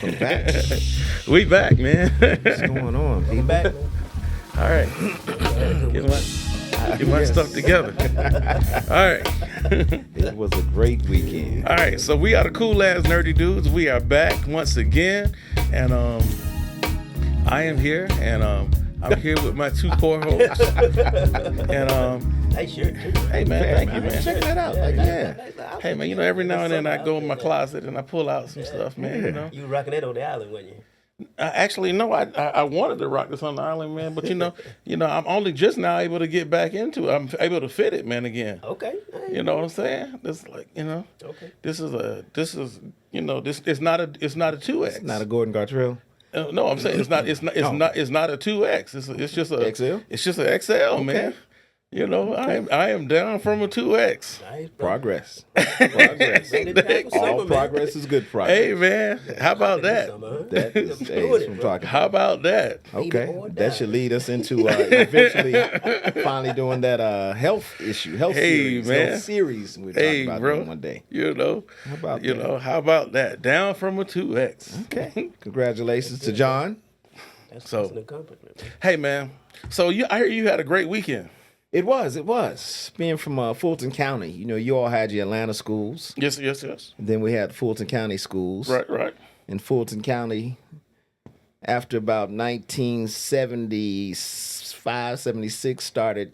Welcome back. We back, man. What's going on? Welcome back, man. All right. Get my stuff together. All right. It was a great weekend. All right. So we are the cool ass nerdy dudes. We are back once again, and I am here, and I'm here with my two co-hosts, and Hey, sure. hey man, thank you, man. Check that out. Yeah. Hey man, you know every now and then I go in my closet and I pull out some stuff, man. You know. You rocking that on the island, wasn't you? Actually, no, I wanted to rock this on the island, man, but you know, I'm only just now able to get back into it. I'm able to fit it, man, again. Okay. You know what I'm saying? This like, Okay. this is it's not a 2X. It's not a Gordon Gartrell. No, I'm saying it's not a 2X. It's just a XL? It's just an XL, man. You know, I am down from a 2X. Nice, bro. Progress. Progress. All progress is good progress. Hey man, how about that? That is that's what I'm talking How about. about that? Okay. That should lead us into eventually finally doing that health Hey, series. man. Health series we're Hey, talking about bro. doing one day. You know, How about you that? know, how about that? Down from a 2X. Okay. Congratulations to John. That's So- an accomplishment, man. Hey man, so I hear you had a great weekend. It was. Being from Fulton County, you all had your Atlanta schools. Yes. Then we had Fulton County schools. Right. In Fulton County, after about 1975, 76, started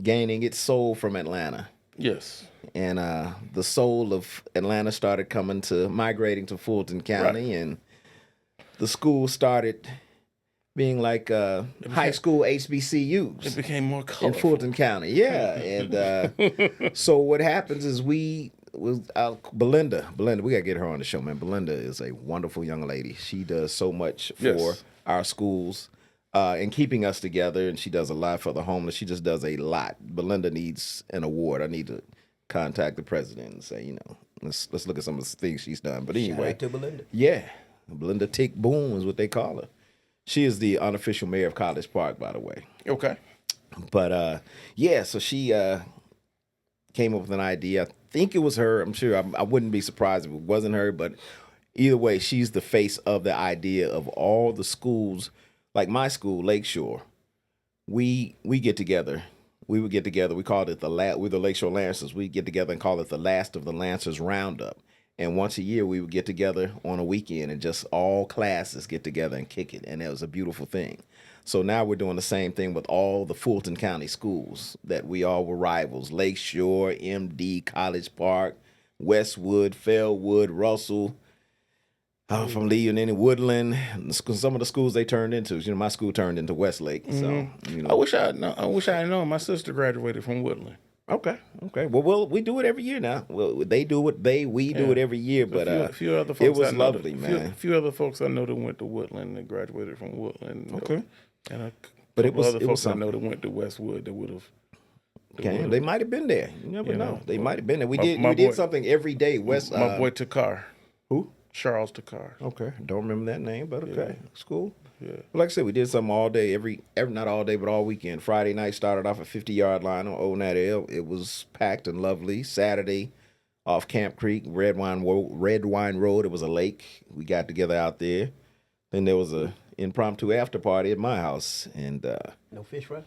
gaining its soul from Atlanta. Yes. And the soul of Atlanta started migrating to Fulton County, and the school started being like high school HBCUs. It became more In colorful. Fulton County, yeah. And so what happens is Belinda, we gotta get her on the show, man. Belinda is a wonderful young lady. She does so much for Yes. our schools and keeping us together, and she does a lot for the homeless. She just does a lot. Belinda needs an award. I need to contact the president and say, let's look at some of the things she's done. But Shout anyway, out to Belinda. yeah, Belinda Tick Boom is what they call her. She is the unofficial mayor of College Park, by the way. Okay. But so she came up with an idea. I think it was her. I'm sure I wouldn't be surprised if it wasn't her. But either way, she's the face of the idea of all the schools, like my school, Lakeshore. We get together. We would get together. We called it we're the Lakeshore Lancers. We get together and call it the Last of the Lancers Roundup. And once a year, we would get together on a weekend and just all classes get together and kick it. And it was a beautiful thing. So now we're doing the same thing with all the Fulton County schools that we all were rivals. Lakeshore, MD, College Park, Westwood, Fellwood, Russell, from Lee and then Woodland. Some of the schools they turned into. My school turned into Westlake. So, I wish I had known. My sister graduated from Woodland. Okay. Well, we do it every year now. Well, they do it. We do it every year. But a few other folks it was I know lovely, that, man. A few other folks I know that went to Woodland and graduated from Woodland. Okay. And But other folks I something. know that went to Westwood that would have. Okay, they might have been there. You never know. They might have been there. We did boy- something every day. My boy Takar. Who? Charles Takar. Okay, don't remember that name, but okay, it's cool. Yeah. Like I said, we did something all day, every not all day, but all weekend. Friday night started off at 50-yard line on Old Nat L. It was packed and lovely. Saturday, off Camp Creek, Red Wine Road. It was a lake. We got together out there. Then there was a impromptu after party at my house, and No fish fry?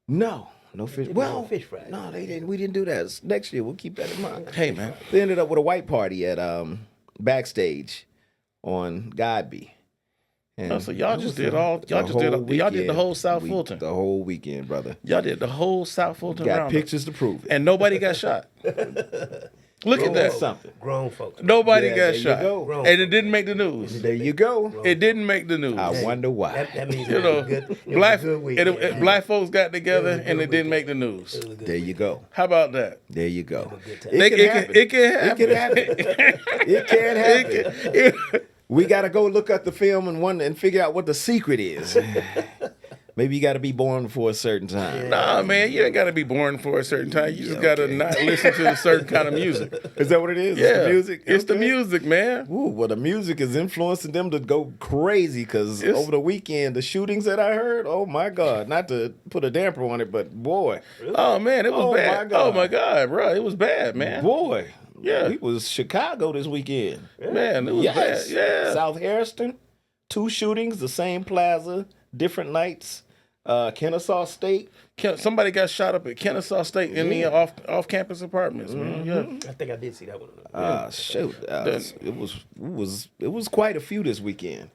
no fish. Well, fish fry. no, they didn't. We didn't do that. Next year, we'll keep that in mind. Hey man. They ended up with a white party at backstage on Godby. And So y'all that just was did the whole South Fulton. The whole weekend, brother. Y'all did the whole South Fulton Got roundup. pictures to prove it. And nobody got shot. Look at That's that. something. Grown folks. Nobody Yeah, got there you shot. go. And it didn't make the news. There you go. It didn't make the news. I wonder why. That means You it know, was a good, it black was a good weekend. black folks got together It was a and good it didn't make weekend. the news. It was a good There you go. How about that? There you go. good time. It can happen. It can happen. It can happen. We got to go look at the film and figure out what the secret is. Maybe you got to be born before a certain time. Nah, man, you ain't got to be born for a certain time. You just got to not listen to a certain kind of music. Is that what it is? Yeah, It's the music? It's the Okay. music, man. Ooh, well, the music is influencing them to go crazy because It's- over the weekend, the shootings that I heard, oh my God, not to put a damper on it, but boy, Oh man, it was Oh, bad. my God. Oh my God, bro, it was bad, man. boy, Yeah. We was Chicago this weekend. Man, it was Yes. bad. Yeah. South Harrison, 2 shootings, the same plaza, different nights. Kennesaw State. Somebody got shot up at Kennesaw State in the off-campus apartments, man. Yeah. I think I did see that one. Shoot, it was quite a few this weekend.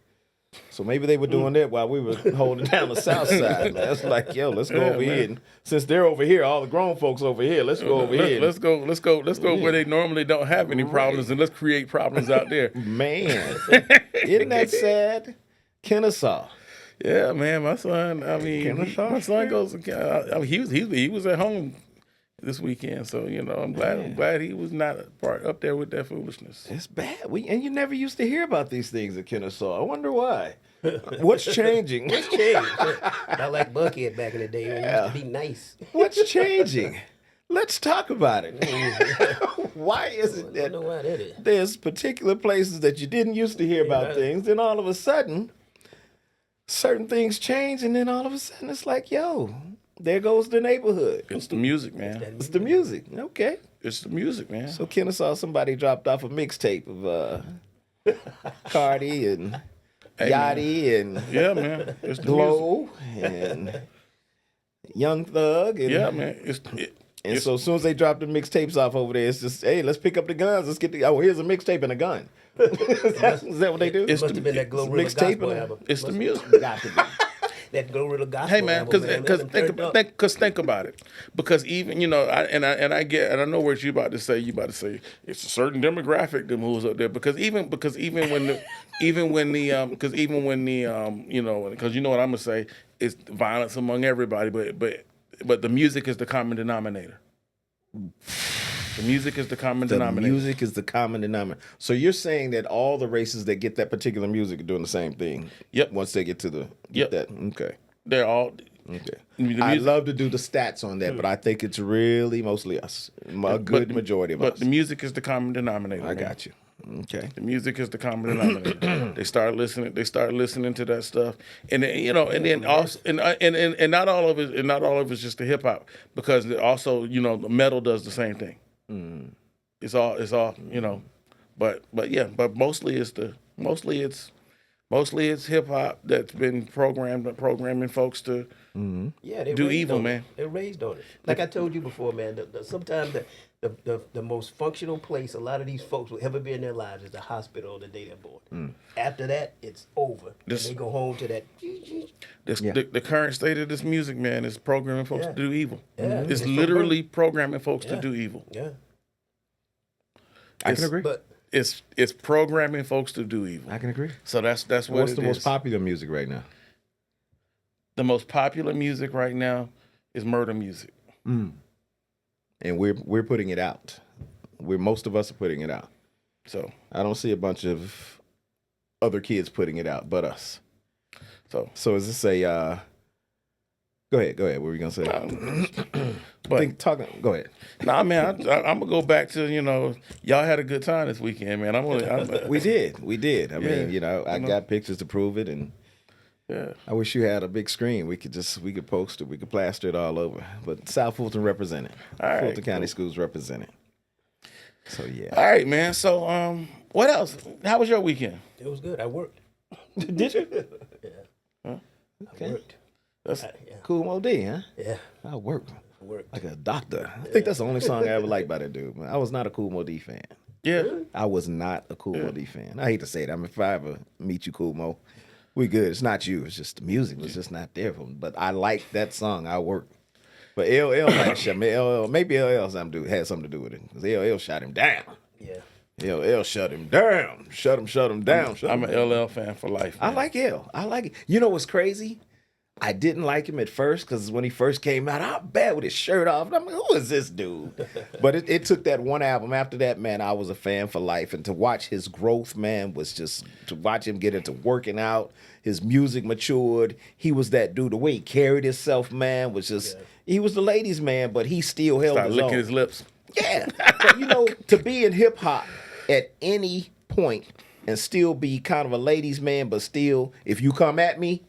So maybe they were doing that while we were holding down the south side. That's like, yo, let's go over here. And since they're over here, all the grown folks over here, let's go over here. Let's go where they normally don't have any problems, and let's create problems out there. Man, isn't that sad? Kennesaw. Yeah, man, my son. I mean, my son goes. I mean, he was at home this weekend, so I'm glad he was not up there with that foolishness. It's bad. And you never used to hear about these things at Kennesaw. I wonder why. What's changing? What's changed? Not like Buckhead back in the day. It used to be nice. What's changing? Let's talk about it. Why is it I don't that know why that is. there's particular places that you didn't used to hear about things, then all of a sudden, certain things change, and then all of a sudden it's like, yo, there goes the neighborhood. It's the music, man. It's the music. Okay. It's the music, man. So Kennesaw, somebody dropped off a mixtape of Cardi and Yachty and Yeah, man. It's the music. Glow and Young Thug. And, Yeah, man. so as soon as they drop the mixtapes off over there, it's just, hey, let's pick up the guns. Let's get here's a mixtape and a gun. Is that what they do? It's Must have been that Glorilla mixtape gospel and album. It's the music. got to be. That Glorilla gospel Hey man, album, man. because think about it. Because even I know what you about to say. You about to say it's a certain demographic that moves up there. Because even when the because you know what I'm gonna say, it's violence among everybody. But the music is the common denominator. The music is the common denominator. The music is the common denominator. So you're saying that all the races that get that particular music are doing the same thing? Yep. Once they get to the that. Okay. They're all Okay. The I'd music- love to do the stats on that, but I think it's really mostly us. A good majority of us. But the music is the common denominator. I man. got you. Okay. The music is the common denominator. They start listening to that stuff, and then, and then also, and not all of it is just the hip hop, because also the metal does the same thing. It's all but mostly it's hip hop that's been programming folks to they do raised evil, on it. man. They're raised on it. Like I told you before, man. Sometimes the most functional place a lot of these folks will ever be in their lives is the hospital the day they're born. After that, it's over. And they go home to that. The current state of this music, man, is programming folks to do evil. Yeah. It's literally programming folks to do evil. Yeah. I can agree. But It's programming folks to do evil. I can agree. So that's what What's it the is. most popular music right now? The most popular music right now is murder music. And we're putting it out. Most of us are putting it out. So I don't see a bunch of other kids putting it out, but us. So is this a? Go ahead. What were you gonna say? Go ahead. Nah, man, I'm gonna go back to y'all had a good time this weekend, man. We did. I mean, I got pictures to prove it, and I wish you had a big screen. We could post it. We could plaster it all over. But South Fulton represented. Fulton County Schools represented. So yeah. All right, man. So what else? How was your weekend? it was good. I worked. Did you? I worked. That's Cool Mo D, huh? Yeah. I worked I worked. like a doctor. I think that's the only song I ever liked by that dude. I was not a Cool Mo D fan. yeah. I was not a Cool Mo D fan. I hate to say it. I mean, if I ever meet you, Cool Mo, we good. It's not you. It's just the music was just not there for me. But I like that song. I worked. But LL might shut me. Maybe LL had something to do with it. Because LL shot him down. Yeah. LL shut him down. Shut him down. I'm an LL fan for life. I Man. like L. I like it. You know what's crazy? I didn't like him at first because when he first came out, I'm bad with his shirt off. And I'm like, who is this dude? But it took that one album. After that, man, I was a fan for life. And to watch his growth, man, was just to watch him get into working out. His music matured. He was that dude. The way he carried himself, man, was just, he was the ladies' man, but he still held Start his licking own. his lips. Yeah. But to be in hip hop at any point and still be kind of a ladies' man, but still, if you come at me,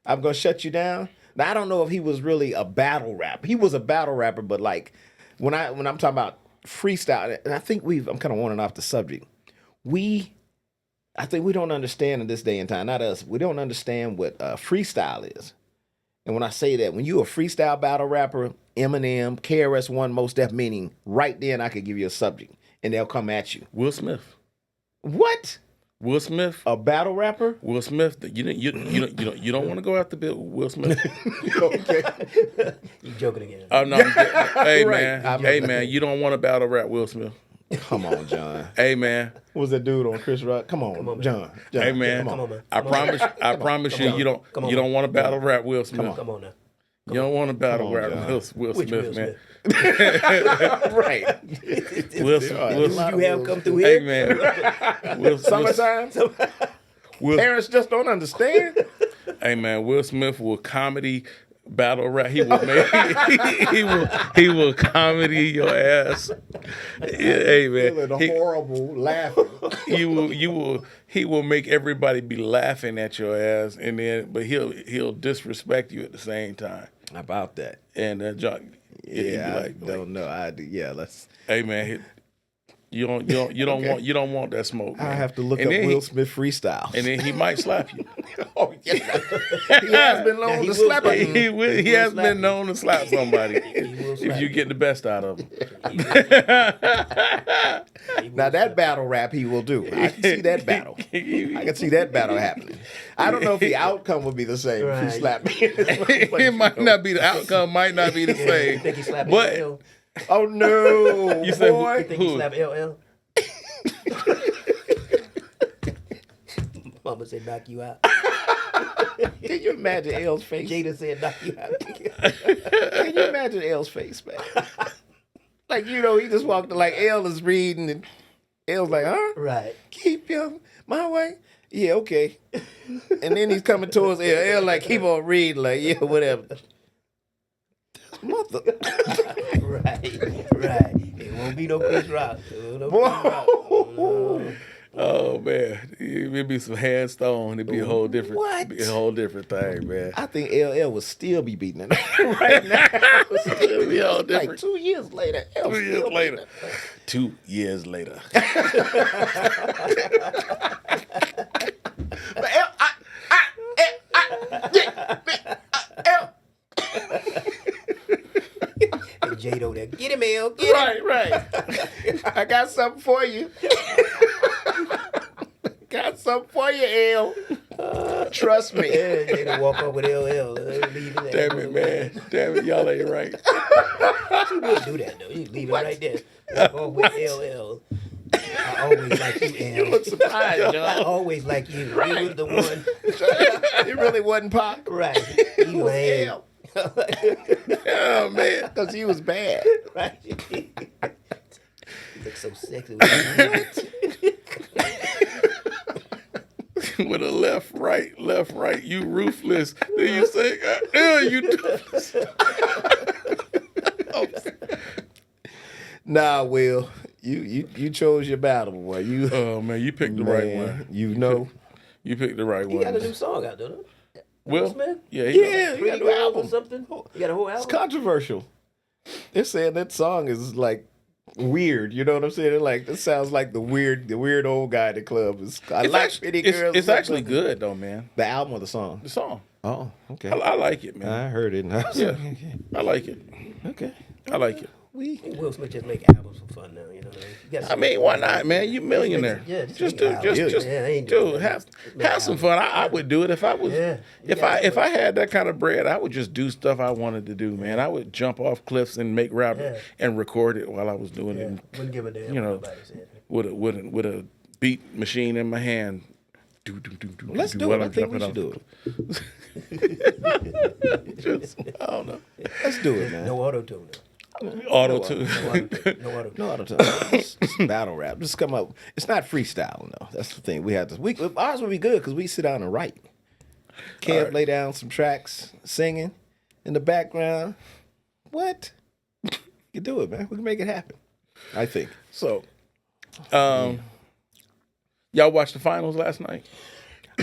I'm gonna shut you down. Now I don't know if he was really a battle rapper. He was a battle rapper, but like when I'm talking about freestyle, and I think I'm kind of wandering off the subject. I think we don't understand in this day and time, not us, we don't understand what freestyle is. And when I say that, when you're a freestyle battle rapper, Eminem, KRS-One, Most Def, meaning right then I could give you a subject and they'll come at you. Will Smith. What? Will Smith, a battle rapper? Will Smith, you don't want to go after Will Smith. Okay. You joking again? Oh no, hey Right. man, you don't want to battle rap Will Smith. Come on, John. Hey man, What was that dude on Chris Rock? Come on, John. hey man, Come on, man. I promise you, you don't want to battle rap Will Smith. Come on now. You don't want to battle rap John. Will Which Smith, Will man. Right. Will Did Smith. you have come through Hey here? man, Summertime? Will, Parents just don't understand. hey man, Will Smith will comedy battle rap. He will make he will comedy your ass. Hey man, Feeling horrible laughing. he will make everybody be laughing at your ass, and then but he'll disrespect you at the same time. How about that? And John, Yeah, I don't know. Let's. hey man, you don't want that smoke. Man. I have to look And up then Will Smith freestyle. and then he might slap you. Oh yeah, he has been known to slap slap him. He has slap been you. known to slap somebody will if slap you you. get the best out of him. Now that battle rap he will do. I can see that battle. I can see that battle happening. I don't know if the outcome would be the same if he Right. slapped me. It might not be the outcome, might not be the You same. think he slapped But LL? Oh no, You said You boy! think he Who? slapped LL? Mama said knock you out. Can you imagine L's face? Jada said knock you out. Can you imagine L's face, man? Like he just walked like L is reading and L's like, huh? Right. Keep him my way. Yeah, okay. And then he's coming towards L. L like keep on reading, like yeah, whatever. Mother. Right. It won't be no Chris Rock. No Boy. Chris Rock. No. oh man, it'd be some hand stone. It'd be a whole different, What? Be a whole different thing, man. I think LL would still be beating it right now. It'd be all Like different. 2 years later. L 2 years still later. beating it. 2 years later. But L. And Jado there. Get him, L. Get him. Right. I got something for you. Got something for you, L. Trust me. Yeah, Jada walk up with LL. Leave it there. Damn it, man. Damn it, y'all ain't right. You wouldn't do that, though. You leave it right there. Walk on with LL. I always like you, L. Look surprised, I John. always like you. You was the one. It really wasn't Pac. Right. It You was lame. L. Oh man. Because he was bad. Right. You look so sexy. With With a left, right. You ruthless. Then you say, you toothless. Nah, Will. You chose your battle, boy. You Oh man, you picked the right one. You know. You picked the right You got a one. new song out, don't you? Will Smith? Yeah, Yeah, he got Pretty a new Girls or album. something? You got a whole It's album? controversial. They're saying that song is like weird. You know what I'm saying? They're like, this sounds like the weird old guy at the club. I like Pretty Girls. It's actually good though, man. The album or the song? The song. Oh, okay. I like it, man. I heard it. And I was Yeah. like, okay. I like it. Okay. I like it. Will Smith just make albums for fun now, you know what I mean? You gotta I mean, why not, man? You millionaire. Yeah, just make do, an album. just, Yeah, I ain't doing dude, that. have some fun. I would do it if I was, Yeah, you if I gotta do it. had that kind of bread, I would just do stuff I wanted to do, man. I would jump off cliffs and make rap Yeah. and record it while I was doing Yeah, it wouldn't give a damn You know, what nobody said. with a beat machine in my hand. Let's do it. I think we should do it. Just, I don't know. Let's do it, man. No auto-tune. Auto tune. No auto-tune. No auto-tune. It's battle rap. Just come up. It's not freestyle, though. That's the thing. We have to. Ours would be good because we sit down and write. Kev right. lay down some tracks, singing in the background. What? You can do it, man. We can make it happen. I think. So, y'all watched the finals last night?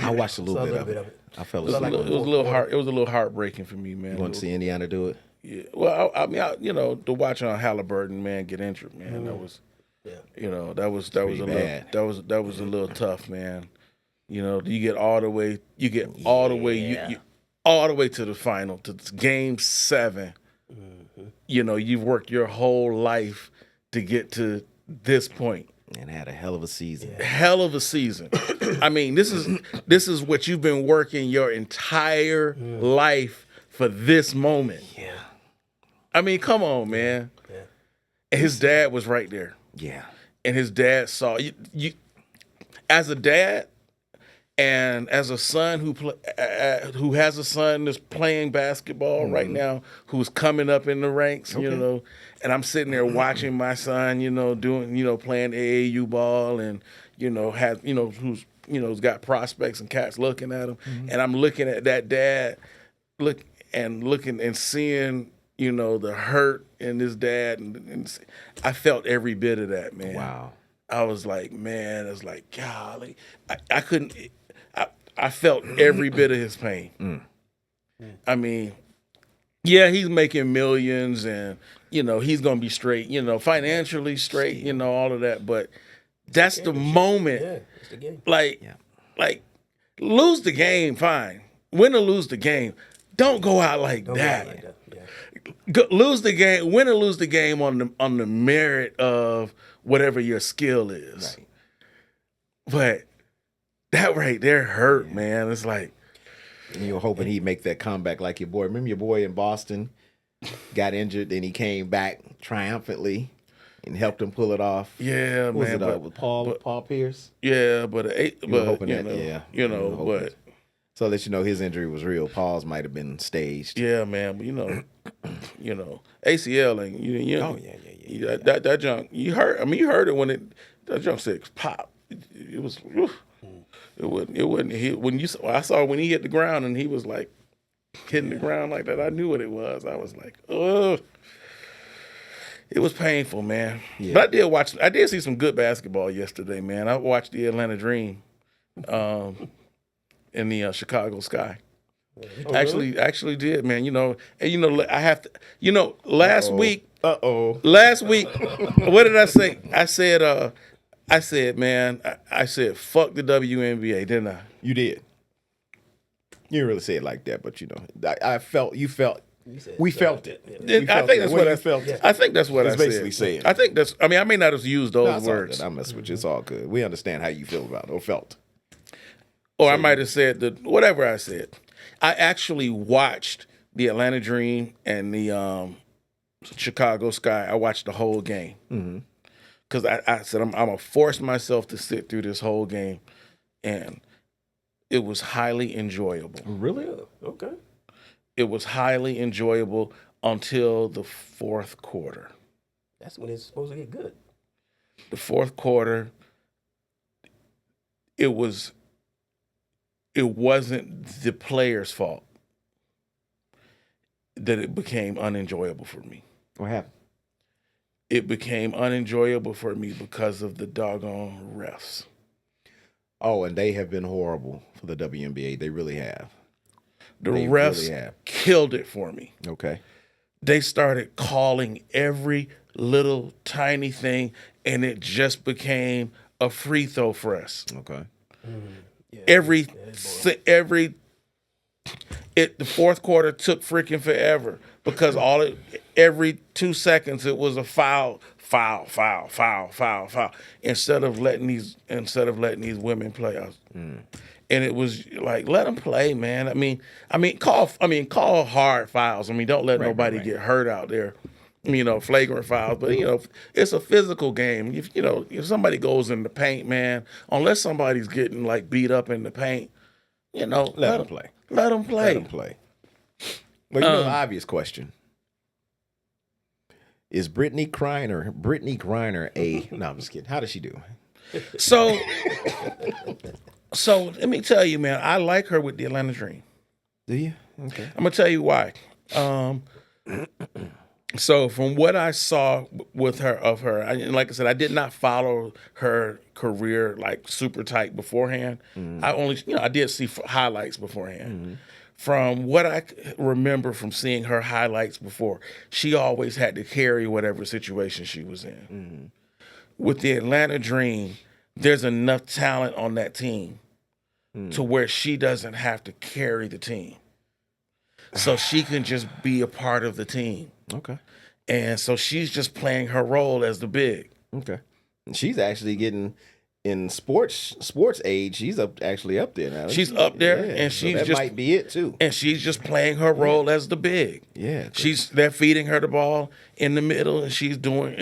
I watched a little, Saw a bit, little of bit it. of it. I fell It was asleep. a little heart. It was a little heartbreaking for me, man. You want to see Indiana do it? Yeah. Well, I mean, to watch Halliburton, man, get injured, man, that was, that was a little, bad. that was a little tough, man. You get all the way, you all the way to the final, to Game 7. You've worked your whole life to get to this point. And had a hell of a season. Hell of a season. I mean, this is what you've been working your entire life for this moment. Yeah. I mean, come on, man. Yeah. And his dad was right there. Yeah. And his dad saw you as a dad and as a son who has a son that's playing basketball right now, who's coming up in the ranks, and I'm sitting there watching my son, doing, playing AAU ball, and who's got prospects and cats looking at him, and I'm looking at that dad, looking and seeing, the hurt in his dad, and I felt every bit of that, man. Wow. I was like, man, it's like, golly, I couldn't. I felt every bit of his pain. I mean, yeah, he's making millions, and he's gonna be straight, financially straight, all of that. But that's the moment. Yeah, it's the game. Like, lose the game, fine. Win or lose the game, don't go out like Don't that. go like that. Yeah. Lose the game, win or lose the game on the merit of whatever your skill is. Right. But that right there hurt, man. It's like, And you were hoping he'd make that comeback like your boy. Remember your boy in Boston got injured, then he came back triumphantly and helped him pull it off. yeah, What was man. it with Paul Pierce? Yeah, but were hoping that, you were know, hoping. but So that his injury was real. Paul's might have been staged. yeah, man. But ACL and Yeah. that junk. You heard. I mean, you heard it when that junk said pop. It was. It wouldn't. I saw when he hit the ground and he was like hitting the ground like that. I knew what it was. I was like, ugh. It was painful, man. Yeah. But I did see some good basketball yesterday, man. I watched the Atlanta Dream, in the Chicago Sky. Actually did, man. And I have to. Last week. Last week, what did I say? I said, man, I said, fuck the WNBA, didn't I? You did. You didn't really say it like that, but I felt you felt. We felt it. I think that's what I felt. I think that's what I said. Basically saying. I think that's. I mean, I may not have used those words, I'm messing with you. It's all good. We understand how you feel about it or felt. or I might have said whatever I said. I actually watched the Atlanta Dream and the Chicago Sky. I watched the whole game because I said I'm gonna force myself to sit through this whole game, and it was highly enjoyable. Really? Okay. It was highly enjoyable until the fourth quarter. That's when it's supposed to get good. The fourth quarter, it wasn't the players' fault that it became unenjoyable for me. What happened? It became unenjoyable for me because of the doggone refs. Oh, and they have been horrible for the WNBA. They really have. The They refs really have. killed it for me. Okay. They started calling every little tiny thing, and it just became a free throw for us. Okay. The fourth quarter took freaking forever because every 2 seconds it was a foul, instead of letting these women play. And it was like, let them play, man. I mean, call hard fouls. I mean, don't let nobody get hurt out there. Flagrant fouls. But it's a physical game. If somebody goes in the paint, man, unless somebody's getting like beat up in the paint, let them play. Let them play. Let them play. Well, the obvious question. Is Brittany Griner a... No, I'm just kidding. How does she do? So let me tell you, man, I like her with the Atlanta Dream. Do you? Okay. I'm going to tell you why. So from what I saw with her, and like I said, I did not follow her career like super tight beforehand. I only, I did see highlights beforehand. from what I remember from seeing her highlights before, she always had to carry whatever situation she was in. Mm-hmm. With the Atlanta Dream, there's enough talent on that team to where she doesn't have to carry the team. So she can just be a part of the team. Okay. And so she's just playing her role as the big. Okay. And she's actually getting in sports age. She's actually up there now. She's up there, Yeah, and so she's that just might be it too. And she's just playing her role as the big. Yeah. They're feeding her the ball in the middle, and she's doing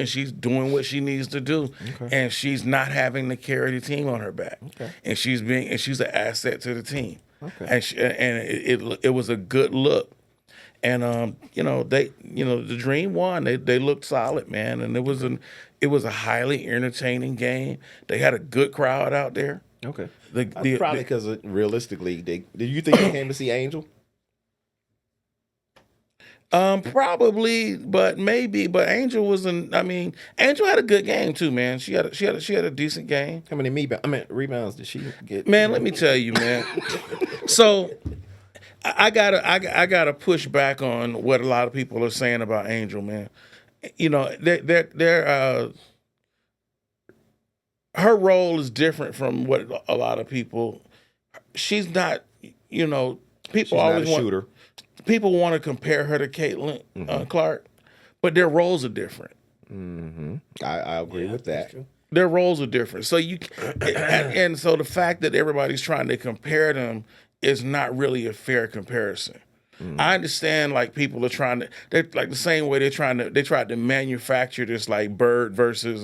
what she needs to do. Okay. And she's not having to carry the team on her back. Okay. And she's an asset to the team. Okay. And it was a good look. And the Dream won. They looked solid, man, and it was a highly entertaining game. They had a good crowd out there. Okay. Probably because realistically, do you think they came to see Angel? Probably, but maybe. But Angel Angel had a good game too, man. She had a decent game. How many rebounds did she get? Man, let me tell you, man. So I gotta push back on what a lot of people are saying about Angel, man. You know, her role is different from what a lot of people. She's not, people She's always not a shooter. People want to compare her to Caitlin Clark, but their roles are different. Mm-hmm. I agree with that. Their roles are different. So and so the fact that everybody's trying to compare them is not really a fair comparison. I understand, like, people are they're like the same way they tried to manufacture this, like, Bird versus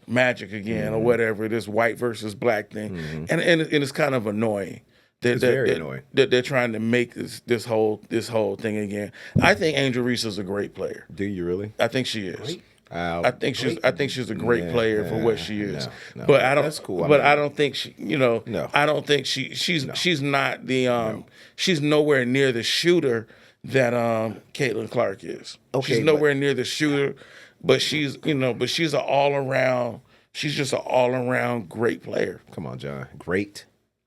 Magic again, or whatever, this white versus black thing, and it's kind of annoying. It's very annoying that they're trying to make this whole thing again. I think Angel Reese is a great player. Do you really? I think she is. Great. I think she's a great player for what she is. No, but I don't. That's cool. I don't think she. No. I don't think she's not the. She's nowhere near the shooter that Caitlin Clark is. Okay, she's nowhere near the shooter, but she's she's an all around. She's just an all around great player. Come on, John. Great.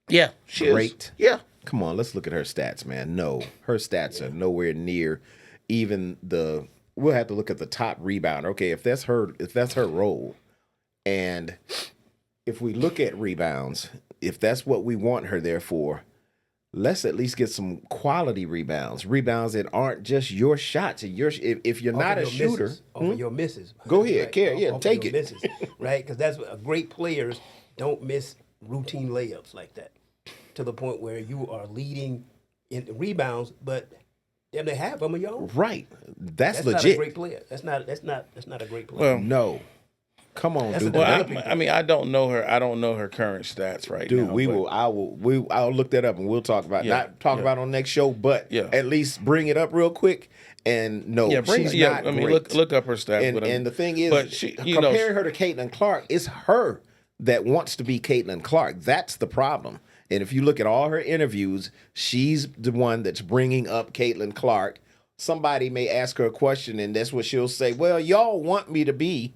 Yeah, she great. Is. Yeah. Come on, let's look at her stats, man. No, her stats are nowhere near even the. We'll have to look at the top rebounder. Okay, if that's her role, and if we look at rebounds, if that's what we want her there for, let's at least get some quality rebounds that aren't just your shots. And if you're not a shooter, off of your misses. Go ahead, Care. Yeah, off take of it. Misses, right? Because that's what great players don't miss routine layups like that, to the point where you are leading in rebounds, but damn, they have them of your own. Right. That's legit. Not a great player. That's not a great player. Well, no. Come on, dude. Well, I don't know her. I don't know her current stats right now. Dude, I'll look that up and we'll talk about about it on next show, but at least bring it up real quick. And no, she's not great. Look up her stats. And the thing is, comparing her to Caitlin Clark, it's her that wants to be Caitlin Clark. That's the problem. And if you look at all her interviews, she's the one that's bringing up Caitlin Clark. Somebody may ask her a question, and that's what she'll say. Well, y'all want me to be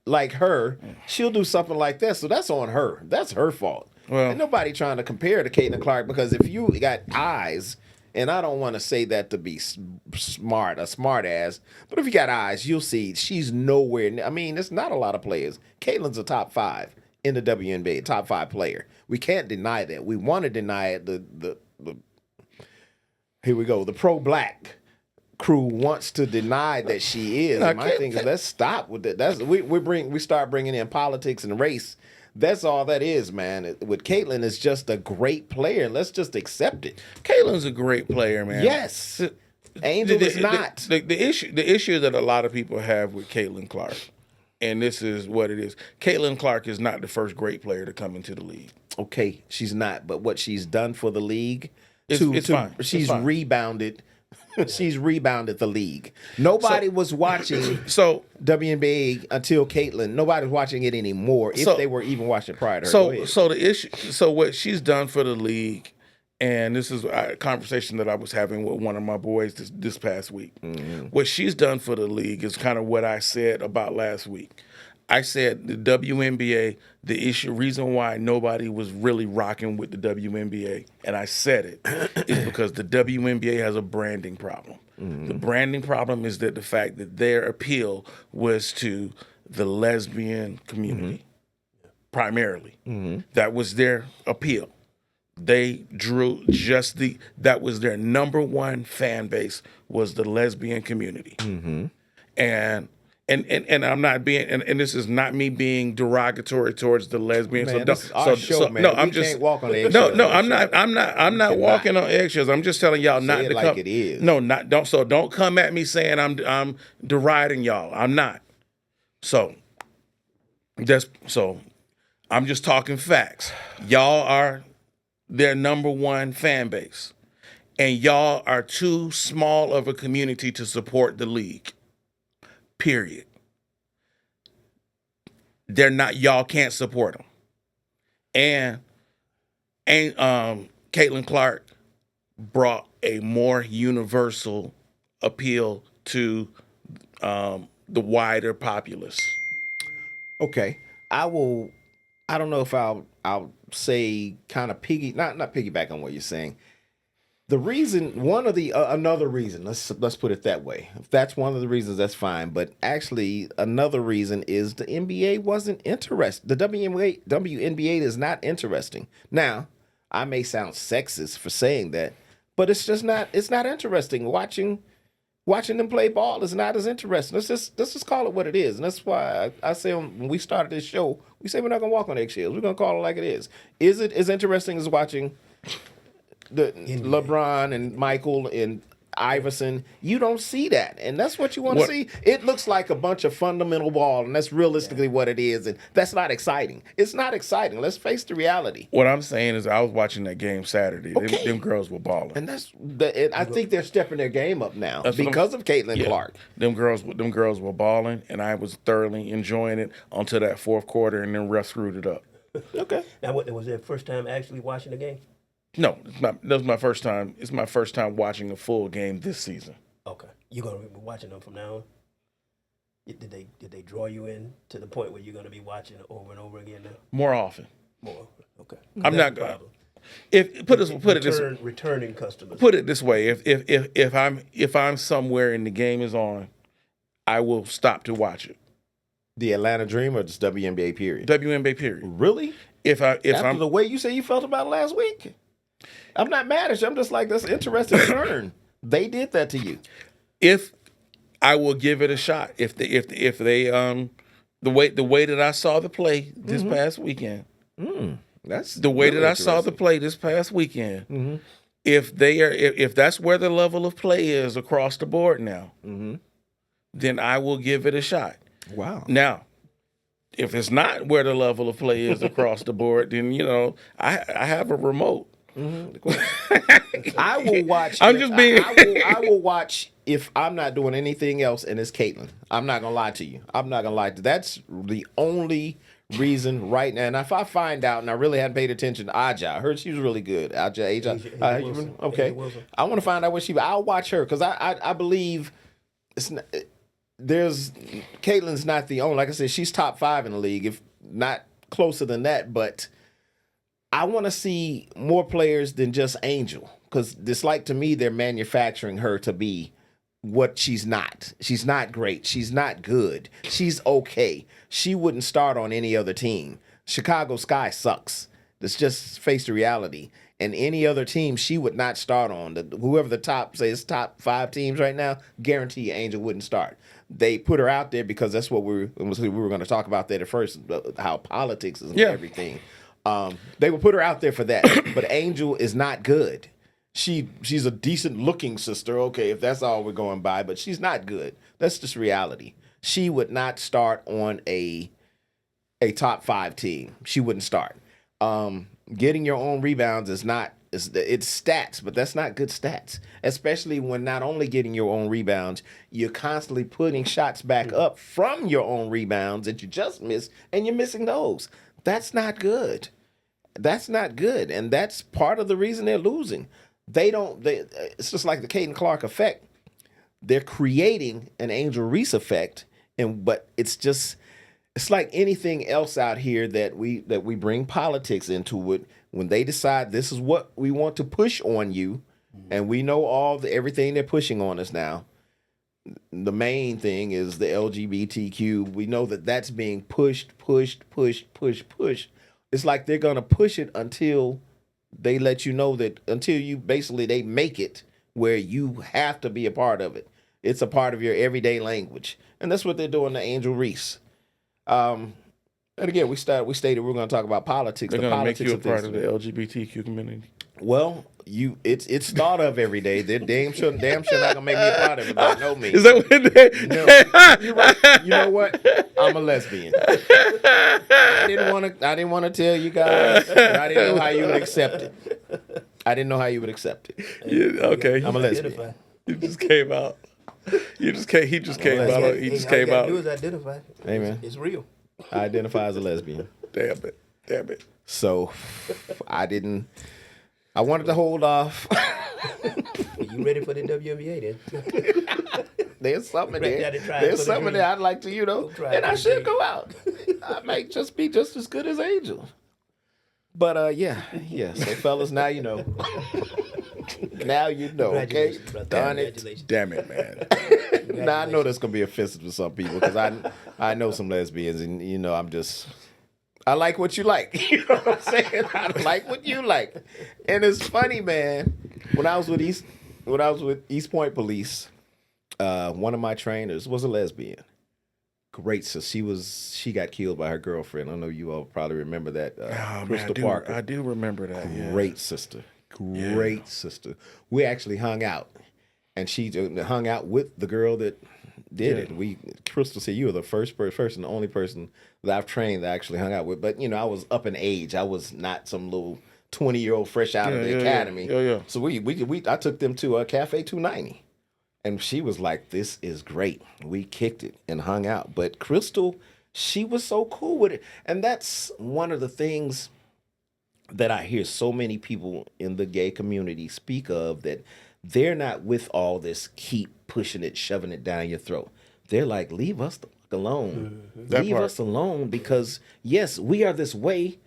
like her. She'll do something like that. So that's on her. That's her fault. Well, and nobody trying to compare to Caitlin Clark, because if you got eyes, and I don't want to say that to be a smart ass, but if you got eyes, you'll see she's nowhere. I mean, there's not a lot of players. Caitlin's a top 5 in the WNBA, top 5 player. We can't deny that. We want to deny it. The here we go. The pro-black crew wants to deny that she is. And my thing is, let's stop with that. We start bringing in politics and race. That's all that is, man. With Caitlin, is just a great player. Let's just accept it. Caitlin's a great player, man. Yes. Angel is not. The issue that a lot of people have with Caitlin Clark, and this is what it is. Caitlin Clark is not the first great player to come into the league. Okay, she's not. But what she's done for the league, it's fine. She's rebounded. She's rebounded the league. Nobody was watching WNBA until Caitlin. Nobody was watching it anymore, if they were even watching prior to her. So what she's done for the league, and this is a conversation that I was having with one of my boys this past week. Mm-hmm. What she's done for the league is kind of what I said about last week. I said the WNBA, reason why nobody was really rocking with the WNBA, and I said it, is because the WNBA has a branding problem. The branding problem is that the fact that their appeal was to the lesbian community, primarily. That was their appeal. They drew that was their number one fan base, was the lesbian community. And I'm not being, and this is not me being derogatory towards the lesbians. Man, this is our show, man. No, We I'm just can't walk on eggshells. no, I'm not walking on eggshells. I'm just telling y'all not Say it to like come. it is. No, don't come at me saying I'm deriding y'all. I'm not. So I'm just talking facts. Y'all are their number one fan base, and y'all are too small of a community to support the league. Period. They're not. Y'all can't support them. And Caitlin Clark brought a more universal appeal to the wider populace. Okay, I don't know if I'll say kind of not piggyback on what you're saying. The reason, another reason, let's put it that way. If that's one of the reasons, that's fine. But actually, another reason is the NBA wasn't interested. The WNBA is not interesting. Now, I may sound sexist for saying that, but it's just not. It's not interesting. Watching them play ball is not as interesting. Let's just call it what it is. And that's why I say when we started this show, we say we're not gonna walk on eggshells. We're gonna call it like it is. Is it as interesting as watching the LeBron and Michael and Iverson? You don't see that, and that's what you want to see. It looks like a bunch of fundamental ball, and that's realistically what it is, and that's not exciting. It's not exciting. Let's face the reality. What I'm saying is, I was watching that game Saturday. Okay. Them girls were balling, and I think they're stepping their game up now because of Caitlin Clark. Them girls were balling, and I was thoroughly enjoying it until that fourth quarter, and then refs screwed it up. Okay. Now, was it first time actually watching the game? No, that was my first time. It's my first time watching a full game this season. Okay, you're gonna be watching them from now on. Did they draw you in to the point where you're gonna be watching it over and over again now? More often. More. Okay. I'm not going. Returning customers. Put it this way: if I'm somewhere and the game is on, I will stop to watch it. The Atlanta Dream or just WNBA period? WNBA period. Really? After the way you say you felt about it last week. I'm not mad at you. I'm just like, that's an interesting turn. They did that to you. If I will give it a shot. If they the way that I saw the play this past weekend. That's the way that I saw the play this past weekend. If that's where the level of play is across the board now, then I will give it a shot. Wow. Now, if it's not where the level of play is across the board, then I have a remote. I will watch. I'm just being. I will watch if I'm not doing anything else, and it's Caitlin. I'm not gonna lie to you. That's the only reason right now. And if I find out, and I really hadn't paid attention to Aja, I heard she was really good. Aja. Okay. I want to find out what I'll watch her because I believe it's not. Caitlin's not the only. Like I said, she's top 5 in the league, if not closer than that. But I want to see more players than just Angel, because it's like, to me, they're manufacturing her to be what she's not. She's not great. She's not good. She's okay. She wouldn't start on any other team. Chicago Sky sucks. Let's just face the reality. And any other team, she would not start on. Whoever the top 5 teams right now, guarantee Angel wouldn't start. They put her out there because that's what we were going to talk about that at first, how politics is and everything. They would put her out there for that. But Angel is not good. She's a decent looking sister, okay, if that's all we're going by, but she's not good. That's just reality. She would not start on a top 5 team. She wouldn't start. Getting your own rebounds it's stats, but that's not good stats. Especially when not only getting your own rebounds, you're constantly putting shots back up from your own rebounds that you just missed, and you're missing those. That's not good. That's not good, and that's part of the reason they're losing. It's just like the Caitlin Clark effect. They're creating an Angel Reese effect, but it's just it's like anything else out here that we bring politics into it. When they decide this is what we want to push on you, and we know everything they're pushing on us now. The main thing is the LGBTQ. We know that that's being pushed. It's like they're gonna push it until they let you know that until you basically they make it where you have to be a part of it. It's a part of your everyday language, and that's what they're doing to Angel Reese. And again, we stated we're going to talk about politics. They're going to make you a of part of the LGBTQ community. Well, it's thought of every day. They're damn sure not gonna make me a part of it by no means. Is that what they? No, you're right. You know what? I'm a lesbian. I didn't want to tell you guys. But I didn't know how you would accept it. Okay. I'm a lesbian. You just came out. He just came out. He just came out. Do is identify. Hey, man. It's real. I identify as a lesbian. Damn it. So I wanted to hold off. You ready for the WNBA then? There's something there. There's something there I'd like to, and I should go out. I might just be just as good as Angel. But yeah. So fellas, now you know. Now you know, okay? Darn it. Damn it, man. Now I know that's gonna be offensive to some people because I know some lesbians, and I like what you like. You know what I'm saying? I like what you like. And it's funny, man. When I was with East Point Police, one of my trainers was a lesbian. Great. So she got killed by her girlfriend. I know you all probably remember that. Crystal Parker. I do remember that. Great sister. Great sister. We actually hung out. And she hung out with the girl that did it. Crystal said you were the first person, the only person that I've trained that I actually hung out with. But I was up in age. I was not some little 20-year-old fresh out of the academy. Yeah. So I took them to a Cafe 290, and she was like, "This is great." We kicked it and hung out. But Crystal, she was so cool with it, and that's one of the things that I hear so many people in the gay community speak of, that they're not with all this keep pushing it, shoving it down your throat. They're like, leave us the fuck alone. Mm-hmm. Leave us alone, because yes, we are this way,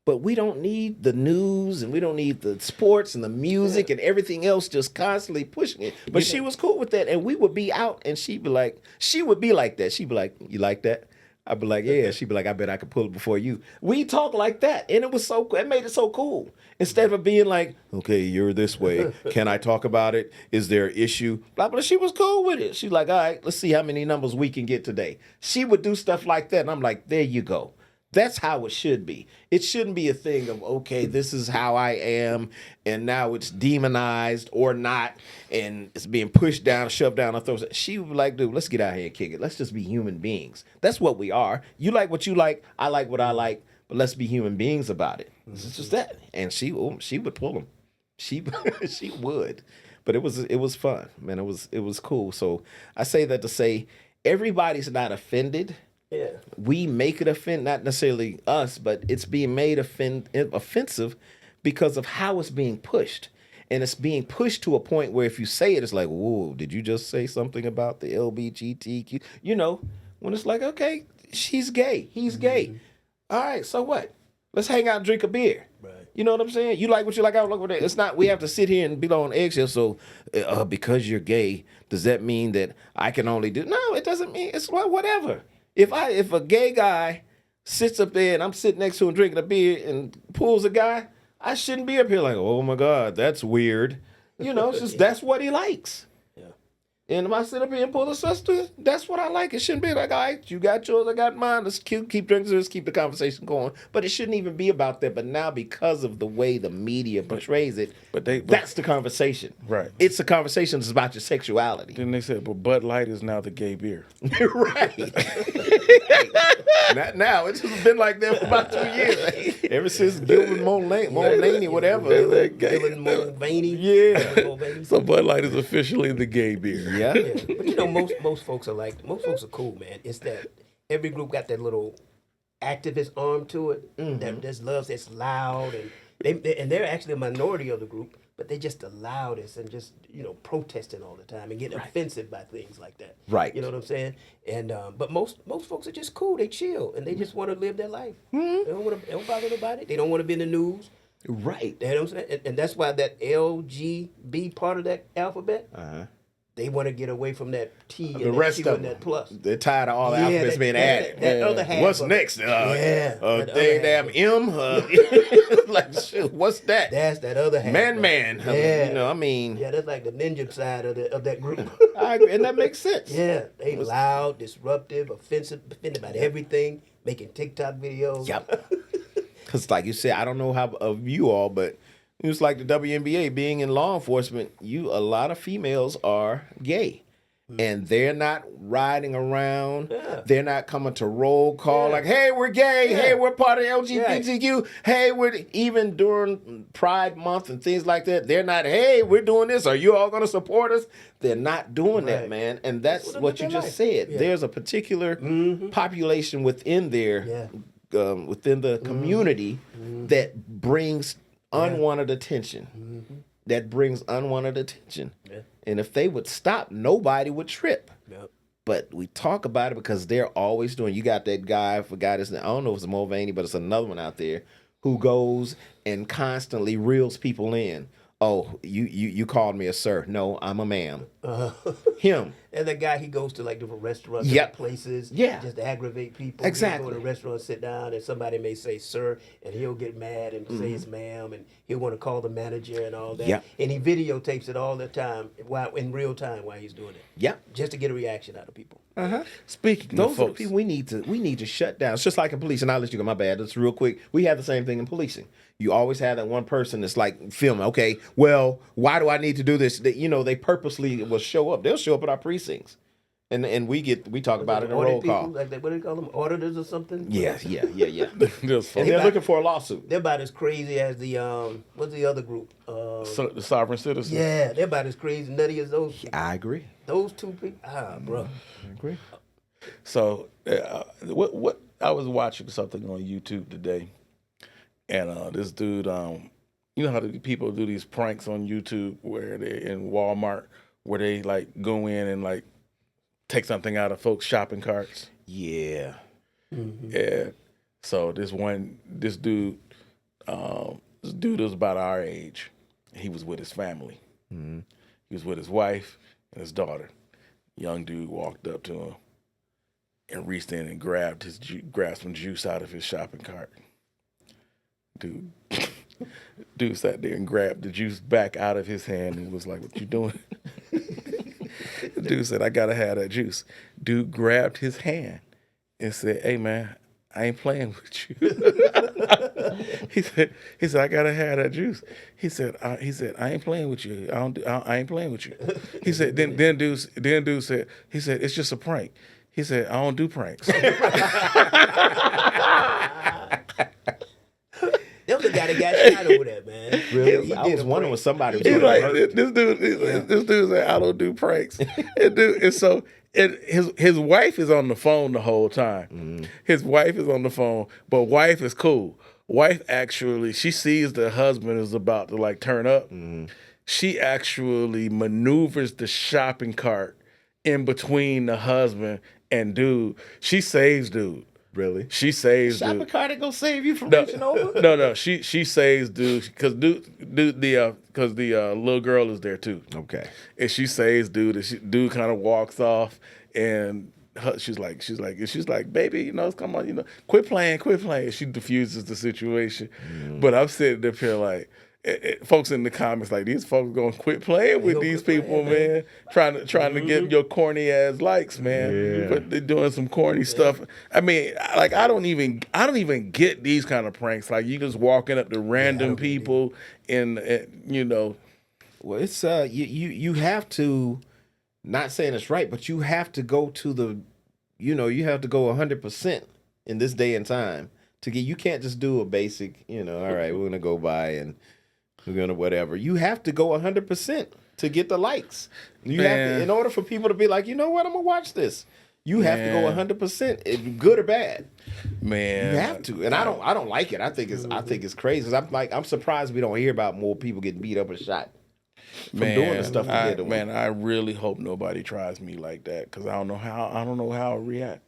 but we don't need the news and we don't need the sports and the music and everything else just constantly pushing it. But she was cool with that, and we would be out and she would be like that. She'd be like, you like that? I'd be like, yeah. She'd be like, I bet I could pull it before you. We talk like that, and it made it so cool. Instead of being like, okay, you're this way. Can I talk about it? Is there an issue? Blah, blah. She was cool with it. She's like, all right, let's see how many numbers we can get today. She would do stuff like that, and I'm like, there you go. That's how it should be. It shouldn't be a thing of, okay, this is how I am, and now it's demonized or not, and it's being pushed down, shoved down our throats. She would be like, dude, let's get out here and kick it. Let's just be human beings. That's what we are. You like what you like. I like what I like, but let's be human beings about it. It's just that. And she would pull them. She would. But it was fun, man. It was cool. So I say that to say everybody's not offended. Yeah. We make it offend, not necessarily us, but it's being made offensive because of how it's being pushed. And it's being pushed to a point where if you say it, it's like, whoa, did you just say something about the LGBTQ? When it's like, okay, she's gay, he's gay. All right, so what? Let's hang out and drink a beer. Right. You know what I'm saying? You like what you like, I like what I like. It's not, we have to sit here and be on eggshells. So because you're gay, does that mean that I can only do? No, it doesn't mean, it's whatever. If a gay guy sits up there and I'm sitting next to him drinking a beer and pulls a guy, I shouldn't be up here like, oh my God, that's weird. It's just that's what he likes. Yeah. And if I sit up here and pull a sister, that's what I like. It shouldn't be like, all right, you got yours, I got mine. Let's keep drinking, let's keep the conversation going. But it shouldn't even be about that. But now because of the way the media portrays it, that's the conversation. Right. It's a conversation that's about your sexuality. Then they said, but Bud Light is now the gay beer. Right. Not now. It's just been like that for about 2 years. Ever since Gilbert Mulvaney, whatever. Gilbert Mulvaney. Yeah. So Bud Light is officially the gay beer. Yeah. But most folks are cool, man. It's that every group got that little activist arm to it that just loves, that's loud, and they're actually a minority of the group, but they just the loudest and just protesting all the time and getting offensive by things like that. Right. You know what I'm saying? And but most folks are just cool. They chill and they just want to live their life. They don't bother nobody. They don't want to be in the news. Right. You know what I'm saying? And that's why that LGB part of that alphabet. They want to get away from that T and The that rest Q of and them, that plus. they're tired of all the alphabets being added. That other half. What's of next? It. That other Damn half. M. Like, shit, what's that? That's that other half. Man. Yeah. You know, I mean. Yeah, that's like the ninja side of that group. I agree, and that makes sense. Yeah, they loud, disruptive, offensive, offended about everything, making TikTok videos. Yep. Because, like you said, I don't know how of you all, but it was like the WNBA being in law enforcement. A lot of females are gay. And they're not riding around. Yeah. They're not coming to roll call like, hey, we're gay. Yeah. Hey, we're part of LGBTQ. Hey, we're even during Pride Month and things like that. They're not, hey, we're doing this. Are you all going to support us? They're not doing that, man. And that's what you just said. Yeah. There's a particular population within there, within the community that brings unwanted attention. That brings unwanted attention. Yeah. And if they would stop, nobody would trip. Yep. But we talk about it because they're always doing. You got that guy, I forgot his name. I don't know if it's Mulvaney, but it's another one out there who goes and constantly reels people in. Oh, you called me a sir. No, I'm a ma'am. Him. And the guy, he goes to like different restaurants, Yep. places, Yeah. just to aggravate people. Exactly. He'll go to a restaurant, sit down, and somebody may say sir, and he'll get mad and say it's ma'am, and he'll want to call the manager and all that. Yep. And he videotapes it all the time, in real time while he's doing it. Yep. Just to get a reaction out of people. Speaking Those of are the folks, people we need to shut down. It's just like in police, and I'll let you go. My bad. It's real quick. We have the same thing in policing. You always have that one person that's like filming. Okay, well, why do I need to do this? They purposely will show up. They'll show up at our precincts, and we talk about it in a roll call. Like what do they call them? Auditors or something? Yeah. Just And they're looking for a lawsuit. They're about as crazy as the what's the other group? the sovereign citizen. Yeah, they're about as crazy nutty as those. I agree. Those two people. Bro. I agree. So what I was watching something on YouTube today, and this dude, you know how the people do these pranks on YouTube where they in Walmart where they like go in and like take something out of folks' shopping carts. Yeah. Yeah. So this dude was about our age. He was with his family. He was with his wife and his daughter. Young dude walked up to him and reached in and grabbed some juice out of his shopping cart. Dude sat there and grabbed the juice back out of his hand and was like, "What you doing?" Dude said, "I gotta have that juice." Dude grabbed his hand and said, "Hey man, I ain't playing with you." He said, "I gotta have that juice." He said, "I ain't playing with you. I ain't playing with you." He said, then dude said, "It's just a prank." He said, "I don't do pranks." That was the guy that got shot over there, man. Really? I was wondering when somebody was He's going like, to hurt. this dude said, "I don't do pranks." And so his wife is on the phone the whole time. His wife is on the phone, but wife is cool. Wife actually, she sees the husband is about to like turn up. She actually maneuvers the shopping cart in between the husband and dude. She saves dude. Really? She saves Shopping dude. cart ain't gonna save you from reaching over? No. She saves dude because the little girl is there too. Okay. And she saves dude, and dude kind of walks off, and she's like, "Baby, come on, quit playing." She diffuses the situation, but I'm sitting up here like, folks in the comments like, these folks gonna quit playing with these people, man. Trying to get your corny ass likes, man. But they're doing some corny stuff. I mean, like I don't even get these kind of pranks. Like you just walking up to random people and. Well, it's you have to, not saying it's right, but you have to go to you have to go 100% in this day and time to get. You can't just do a basic, all right, we're gonna go by and we're gonna whatever. You have to go 100% to get the likes. You have to, in order for people to be like, you know what, I'm gonna watch this. You have to go 100%, good or bad. Man, You have to, and I don't like it. I think it's crazy. I'm surprised we don't hear about more people getting beat up or shot from doing the stuff they're doing. Man, I really hope nobody tries me like that because I don't know how I'll react.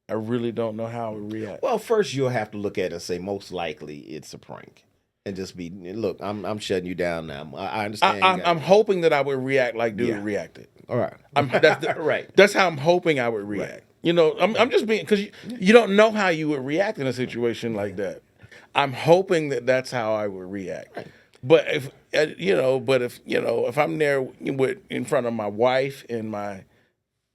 I really don't know how I would react. Well, first you'll have to look at it and say most likely it's a prank, and just be look. I'm shutting you down now. I understand. I'm hoping that I would react like dude reacted. All right. Right. That's how I'm hoping I would react. Right. You know, I'm just being because you don't know how you would react in a situation like that. I'm hoping that that's how I would react. Right. But if if I'm there in front of my wife and my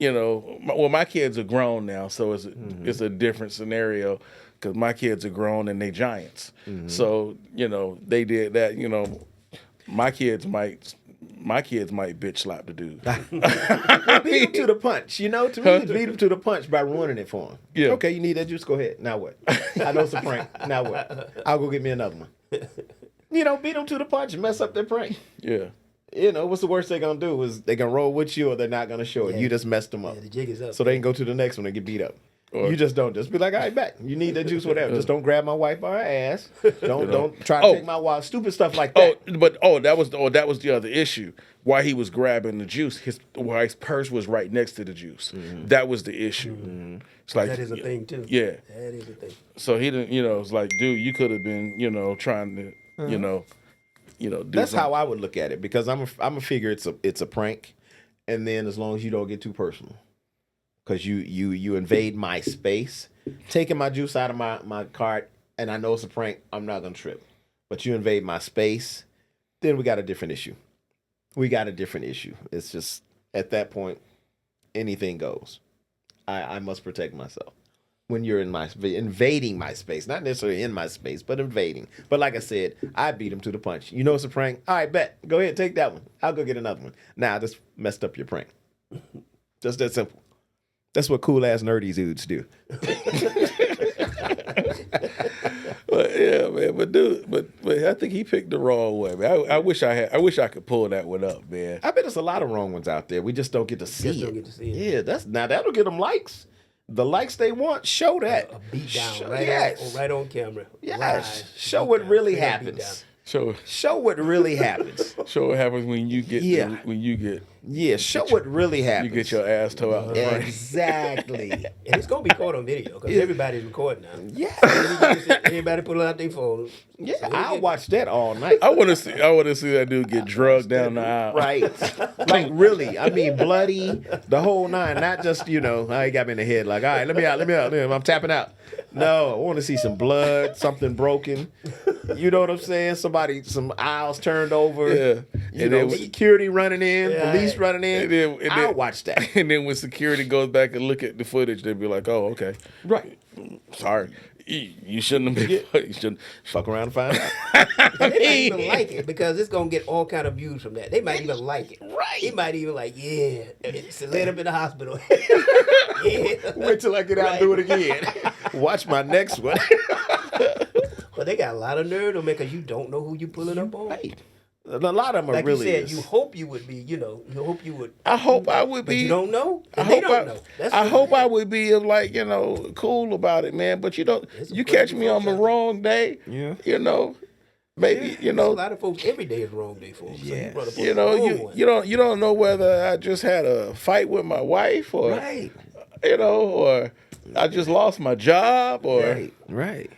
my kids are grown now, so it's a different scenario because my kids are grown and they giants. Mm-hmm. So they did that. My kids might bitch slap the dude. Beat him to the punch. To me, beat him to the punch by ruining it for him. Yeah. Okay, you need that juice? Go ahead. Now what? I know it's a prank. Now what? I'll go get me another one. Beat them to the punch and mess up their prank. Yeah. What's the worst they're going to do is they're going to roll with you or they're not going to show it. You just messed them up. Yeah, the jig is up. So they can go to the next one and get beat up. You just don't. Just be like, all right, back. You need that juice, whatever. Just don't grab my wife by her ass. Don't try to take my wife. Stupid stuff like that. That was the other issue. Why he was grabbing the juice, his wife's purse was right next to the juice. Mm-hmm. That was the issue. Mm-hmm. It's like that is a thing too. Yeah, that is a thing. So he didn't. It's like, dude, you could have been, trying to, do That's something. how I would look at it because I'm a figure it's a prank, and then as long as you don't get too personal, because you invade my space, taking my juice out of my cart, and I know it's a prank, I'm not gonna trip, but you invade my space, then we got a different issue. It's just at that point, anything goes. I must protect myself. When you're invading my space, not necessarily in my space, but invading. But like I said, I beat him to the punch. You know it's a prank? All right, bet. Go ahead, take that one. I'll go get another one. Nah, I just messed up your prank. Just that simple. That's what cool ass nerdy dudes do. But yeah, man. But I think he picked the wrong way, man. I wish I could pull that one up, man. I bet there's a lot of wrong ones out there. We just don't get to see it. Yeah, that'll get them likes. The likes they want, show that. A beat down, right on camera. Yes. Live. Show what really happens. Show what really happens. Show what happens when you get show what really happens. You get your ass toe out the front. Exactly. And it's gonna be caught on video because everybody's recording now. Yeah. Everybody put it out their phone. Yeah, so I'll watch that all night. I want to see that dude get drugged down the aisle. Right. Like really. I mean bloody, the whole nine, not just, he got me in the head like, all right, let me out. I'm tapping out. No, I want to see some blood, something broken. You know what I'm saying? Some aisles turned over. Yeah. Security running in, police running in. I'll watch that. And then when security goes back and look at the footage, they'll be like, oh, okay. Right. Sorry. You shouldn't have been. You shouldn't fuck around and find out. They might even like it because it's gonna get all kind of views from that. They might even like it. Right. They might even like, it's laid up in the hospital. Wait till I get out and do it again. Watch my next one. But they got a lot of nerve on because you don't know who you pulling up on. Right. A lot of them are like really. You said, you hope you would be. You hope you would. I hope I would be. But you don't know. They don't know. I hope I would be cool about it, man. But you don't. You catch me on the wrong day. Yeah. Maybe a lot of folks. Every day is wrong day for them. Yeah. So you don't know whether I just had a fight with my wife or right. Or I just lost my job or right.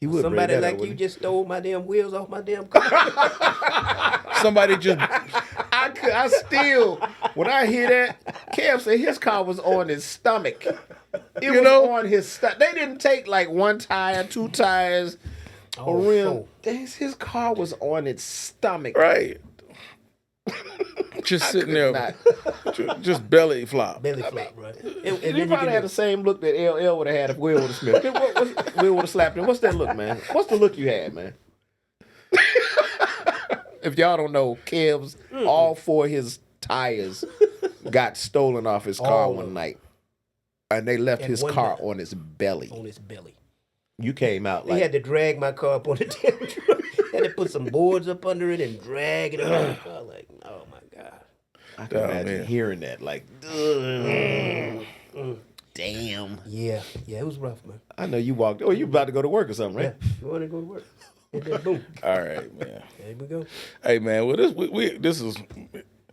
Somebody like you just stole my damn wheels off my damn car. Somebody just. I still, when I hear that, Cam said his car was on his stomach. It was on his stomach. They didn't take like one tire, two tires, a rim. His car was on its stomach. Right. Just sitting there, just belly flop. Belly flop, right? And he probably had the same look that LL would have had if Will would have smelled. Will would have slapped him. What's that look, man? What's the look you had, man? If y'all don't know, Kev's all four of his tires got stolen off his car one night, and they left his car on his belly. On his belly. You came out like they had to drag my car up on the damn truck. Had to put some boards up under it and drag it around the car. Like, oh my God. I can imagine hearing that. Like, damn. Yeah, it was rough, man. I know you walked. Oh, you about to go to work or something, right? Yeah, you want to go to work? And then boom. All right, man. There we go. Hey, man. Well, this is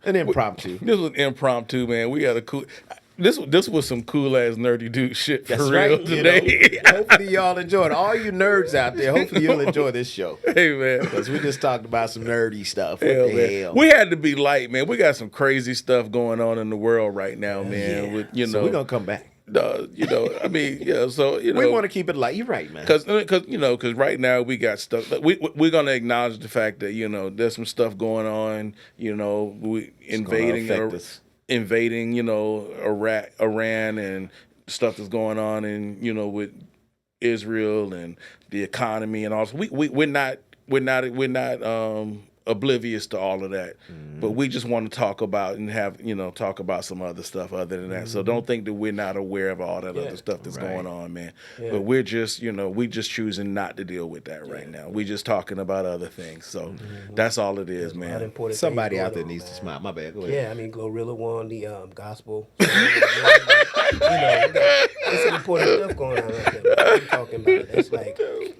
An impromptu. This was impromptu, man. We had a cool. This was some cool ass nerdy dude shit for That's real right. today. Hopefully y'all enjoyed. All you nerds out there, hopefully you'll enjoy this show. Hey, man. Because we just talked about some nerdy stuff. Hell, What the man. hell? We had to be light, man. We got some crazy stuff going on in the world right now, man. Yeah. With, So we're going to come back. I mean, yeah. So we want to keep it light. You're right, man. Because right now we got stuff. We're gonna acknowledge the fact that there's some stuff going on. We invading Iran and stuff that's going on and with Israel and the economy and all. So we're not oblivious to all of that, but we just want to talk about and have talk about some other stuff other than that. So don't think that we're not aware of all that other stuff that's going on, man. Yeah. But we're just we just choosing not to deal with that right now. We just talking about other things. So that's all it is, man. Somebody out there needs to smile. My bad. Go ahead. Yeah, I mean, Glorilla won the gospel. There's some important stuff going on right there. Man. I'm talking about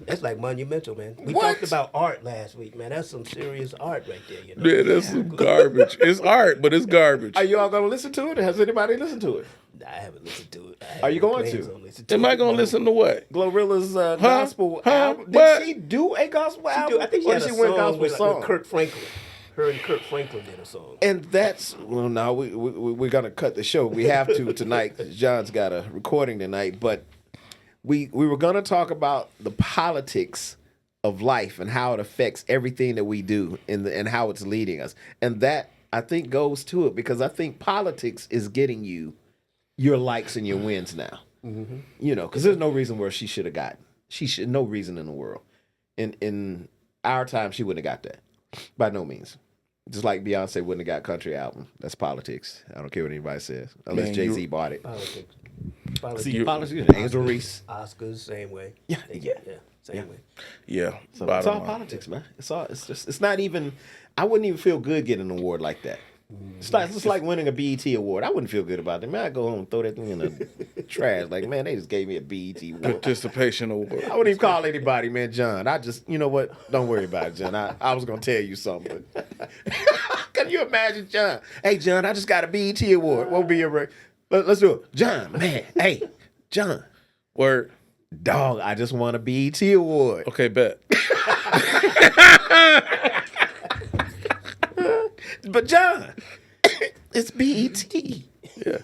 that's like monumental, man. We talked about art last week, man. That's some serious art right there. Yeah, that's some garbage. It's art, but it's garbage. Are you all going to listen to it? Has anybody listened to it? I haven't listened to it. Are you going to? Am I going to listen to what? Glorilla's gospel album. Did What? she do a gospel album? I think she Or had a went song with song? Kirk Franklin. Her and Kirk Franklin did a song. And that's no, we're gonna cut the show. We have to tonight because John's got a recording tonight. But we were gonna talk about the politics of life and how it affects everything that we do and how it's leading us. And that I think goes to it because I think politics is getting you your likes and your wins now. Mm-hmm. Because there's no reason where she should have gotten. No reason in the world. In our time, she wouldn't have got that. By no means. Just like Beyonce wouldn't have got country album. That's politics. I don't care what anybody says. Unless Jay-Z bought it. Politics. Politics. Angel Reese. Oscars, same way. Yeah. Same way. Yeah. So it's all politics, man. It's not even, I wouldn't even feel good getting an award like that. It's like winning a BET award. I wouldn't feel good about it. Man, I'd go home and throw that thing in the trash. Like, man, they just gave me a BET award. Participation award. I wouldn't even call anybody, man, John. I just, you know what? Don't worry about it, John. I was going to tell you something. But can you imagine, John? Hey, John, I just got a BET award. What would be your... Let's do it. John, man. Hey, John. Word. Dog, I just won a BET award. Okay, bet. But John, it's BET. Yeah.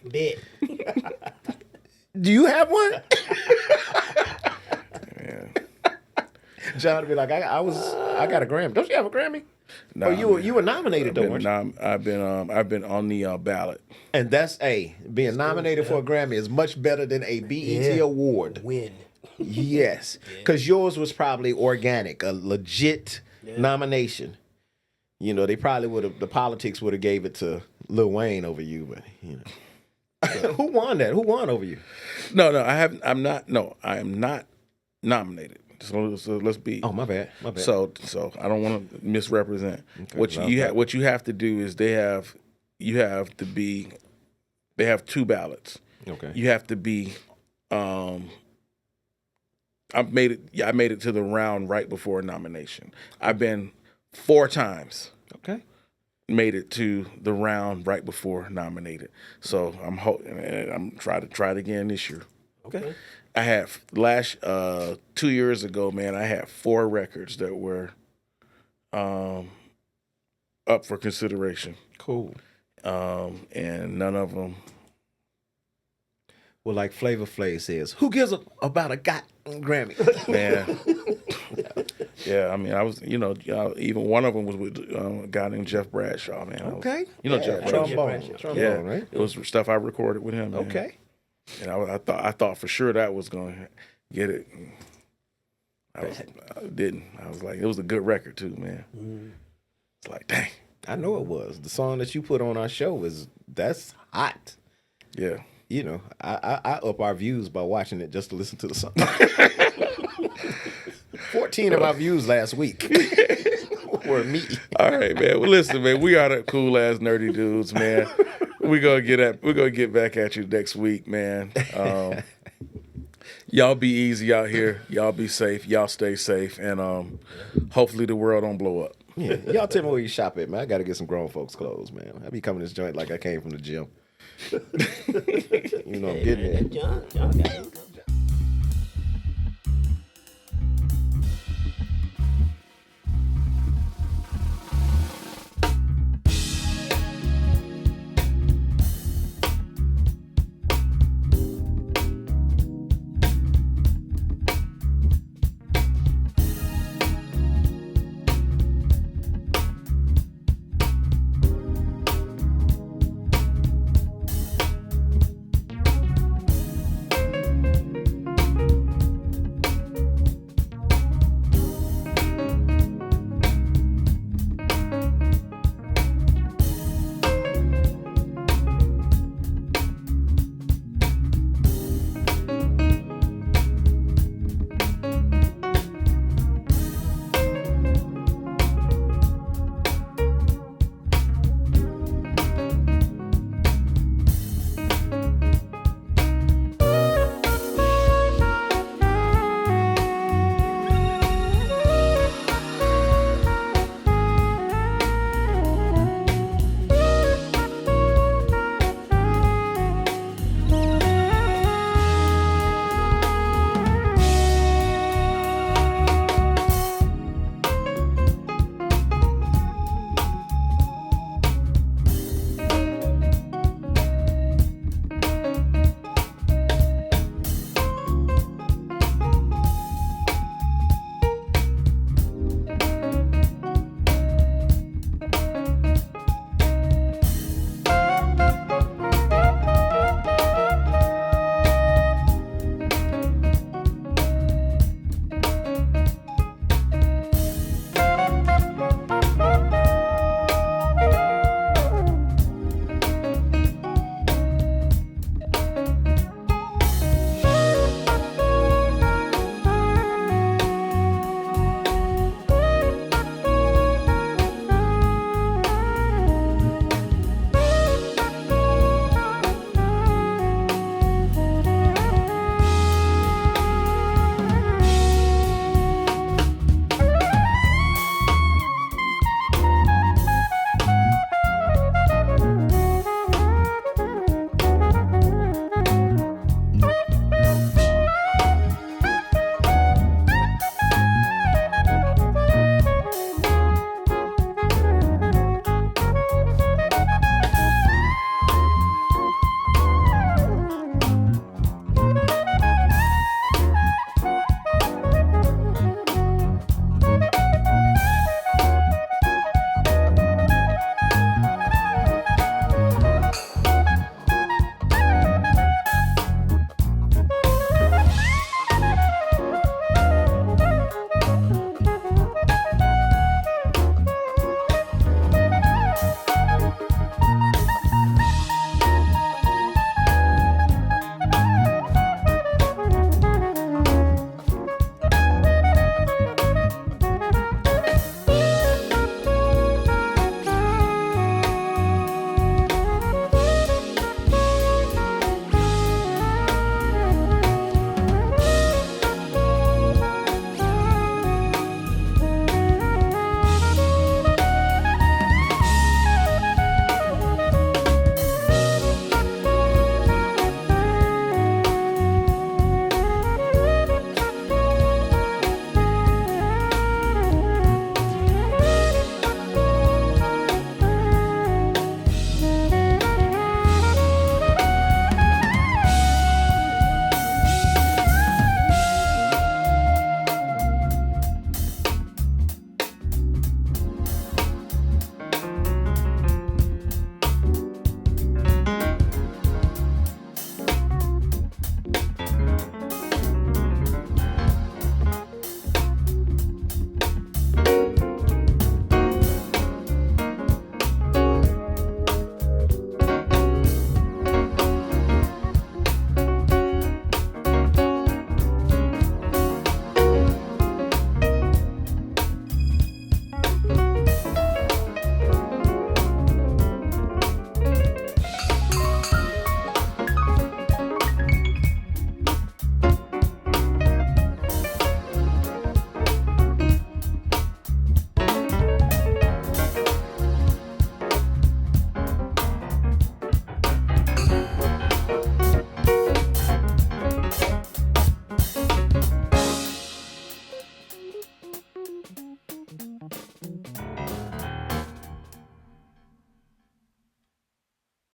Bet. Do you have one? Yeah. John would be like, I got a Grammy. Don't you have a Grammy? Nah, or you were nominated though, weren't you? I've been on the ballot. And that's being nominated for a Grammy is much better than a BET award. Win. Yes, because yours was probably organic, a legit nomination. They probably would have. The politics would have gave it to Lil Wayne over you, but who won that? Who won over you? No, I haven't. I'm not. No, I am not nominated. So let's be. Oh, my bad. So I don't want to misrepresent. Okay, what you have to do is they have two ballots. Okay. You have to be. I made it to the round right before nomination. I've been 4 times. Okay. Made it to the round right before nominated. So I'm trying to try it again this year. Okay. I had 2 years ago, man. I had 4 records that were up for consideration. Cool. And none of them. Well, like Flavor Flav says, who gives about a goddamn Grammy? Man. Yeah, I mean, I was, even one of them was with a guy named Jeff Bradshaw, man. Okay. Jeff Bradshaw. Trombone, right? It was stuff I recorded with him, man. Okay. And I thought for sure that was going to get it. I didn't. I was like, it was a good record too, man. It's like, dang. I know it was. The song that you put on our show that's hot. Yeah. I up our views by watching it just to listen to the song. 14 of our views last week or me. All right, man. Well, listen, man. We are the cool ass nerdy dudes, man. We're gonna get back at you next week, man. Y'all be easy out here. Y'all be safe. Y'all stay safe, and hopefully the world don't blow up. Yeah, y'all tell me where you shop at, man. I got to get some grown folks clothes, man. I be coming to this joint like I came from the gym. You know, I'm getting it. John got